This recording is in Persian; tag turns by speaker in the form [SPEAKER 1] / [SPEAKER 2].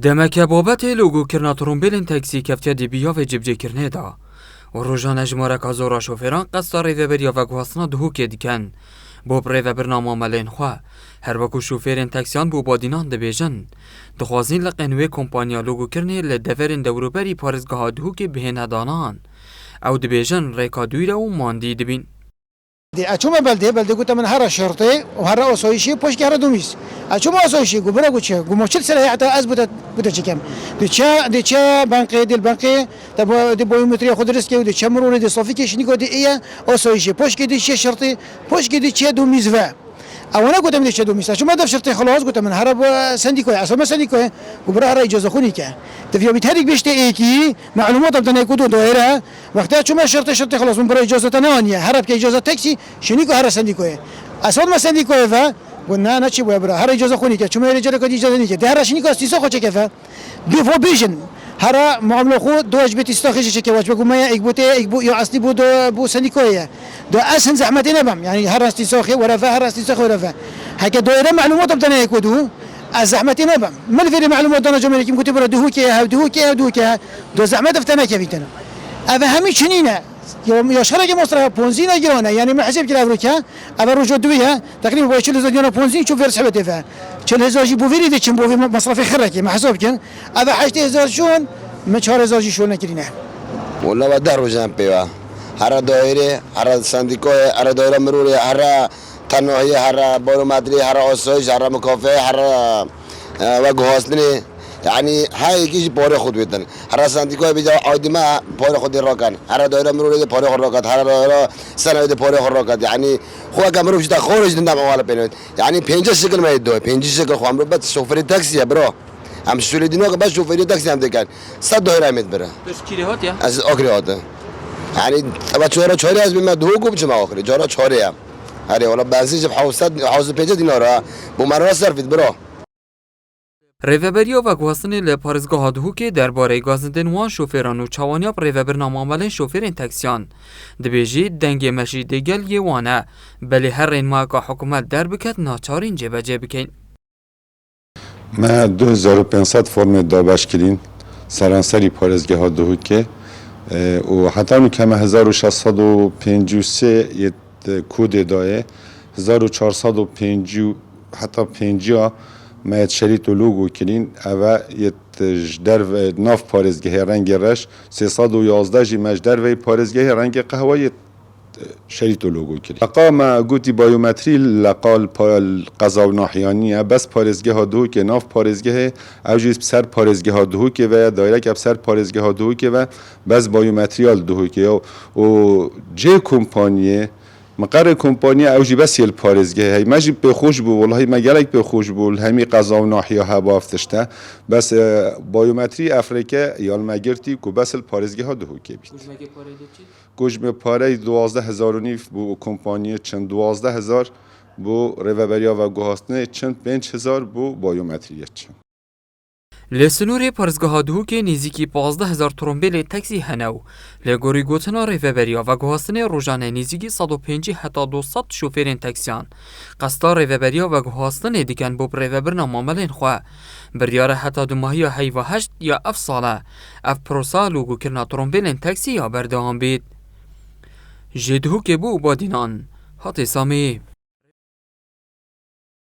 [SPEAKER 1] دمک بابت لوگو کرنا ترومبیلین تاکسی کفتیا دی بیا و جبجه کرنه دا و روزانه جماره کازورا شوفران قصار ریوبریا و گوهستنا دهو که دیکن بو پریو برنامه ملین خواه هر وکو شوفرین تاکسیان بو بادینان دبیجن دخوازین لقنوی کمپانیا لوگو کرنه لدورین دوروبری پارزگاه دهو که بهنه دانان او دبیجن ریکا دویره و ماندی دبین
[SPEAKER 2] اچوم بلده گفتم من هر شرطی و هر آسایشی پشت هر دومیست اچوم آسایشی گو برا گوچه گو مشکل سر حتی از بوده چکم دیچه بانکی دل بانکی دی بایومتری خود رسکی و دیچه مرونه دی صافی کشنی گو دی ایه آسایشی پشت دی چه شرطی پشت دی چه دومیز و اونا گفتم دیچه دومیست اچوم دف شرطی خلاص گفتم من هر سندیکای اصلا سندیکای گو برا هر اجازه خونی که تفیا بیتهریک بشته ایکی معلومات بدن کدوم دایره وقتی چون شرط خلاص من برای اجازه تنانیه هر که اجازه تاکسی شنی که هر سندیکوه اصلا ما سندیکوه و نه چی باید برای هر اجازه خونی که چون اجازه کدی اجازه نیست ده هر شنی که استیسا خو چه که بیفو بیشن هر معامله خود دوج بیت استخراج که واجب بگم یا یک بو یا اصلی بو سندیکوه دو اصلا زحمتی نبم یعنی هر استیساخی ولا هر استیساخ ولا هک دایره معلومات بدن کدوم از زحمتی نبم من فيري معلومات دانا جمهوری که كتب دهو که دو زحمت افتنا که بیتن اوه همی چنینه یا شرک مصرف پونزی نگیرانه یعنی محسب که افریقا اول روز دویه تقریبا با 40,000 دینار پونزی چون فرس حبته فا 40,000 جی بوفیری ده چون بوفی مصرف خرکی محسوب کن اوه 8,000 شون من 4,000 جی شون نکرینه
[SPEAKER 3] والله ودار روزم پیوا هر دایره هر سندیکای هر دایره مروری هر تنهایی هر بارومتری هر آسایش هر مکافئه هر و گوهستنی یعنی های کیش پاره خود بیتن هر سندیکای بیجا آدمه پاره خود را کن هر دایره مروری پاره خود را کن هر دایره سنوی پاره خود را کن یعنی خواه که مروش تا خورج دندم اول پنوید یعنی 5 شکل میاد دو 5 شکل خو امرو بس شوفری تاکسیه برا هم سوری دینو که بس شوفری تاکسی هم دکن 100 دایره میاد بره
[SPEAKER 1] بس کیریات یا
[SPEAKER 3] از آخریات یعنی تبع چهاری از بیم دو گوب چه ما آخری جارا چهاری هم هری ولی بنزینش حوض 5 دیناره بو مرا صرفید برا
[SPEAKER 1] ریوبریا و گوهستن لپارزگاه دهو که درباره گازندن وان شوفران و چوانیاب ریوبر نامعاملین شوفرین تاکسیان دبیجی دنگ مشی دگل یه وانه بلی هر این ما که حکومت در بکت ناچارین جبه بکن
[SPEAKER 4] ما 2500 فرم دابش کرین سرانسری پارزگاه دهو که و حتی اون کم 1653 یه کود دایه 1450 حتی 50 ما شریط و لوگو کرین اوه یه در ناف پارزگاه رنگ رش 311 جی مجدر و پارزگاه رنگ قهوه شریط و لوگو کرین لقا ما گوتی بایومتری لقال قضا و ناحیانیه بس پارزگاه دهو که ناف پارزگاه اوجیز سر پارزگاه دهو که و دایره که سر پارزگاه دهو که و بس بایومتریال دهو که و جه کمپانیه مقر کمپانی اوجی بس یل پارزگاه هی ماجی به خوش بو والله ما گلک به خوش بو همی قضا و ناحیه ها بافتشته بس بایومتری افریقا یال مگرتی کو بس پارزگاه دهو که بیت گوجم پاره 12,000 بو کمپانی چند 12,000 بو ریوبریا و گوهستن چند 5,000 بو بایومتری چند
[SPEAKER 1] لسنور پارزگاه دهو که نزدیکی 15,000 ترومبیل تاکسی هنو لگوری گوتنا ریوبریا و گوهستن روزانه نزدیکی 150 حتی 200 شوفرین تاکسیان قصدا ریوبریا و گوهستن دیکن بو ریوبر نامعاملین خواه بریار حتی 2 ماهی هی و 8 یا 7 ساله اف پروسا لوگو کرنا ترومبیل تاکسی یا بردهان بید جدهو که بو بادینان هاتی سامی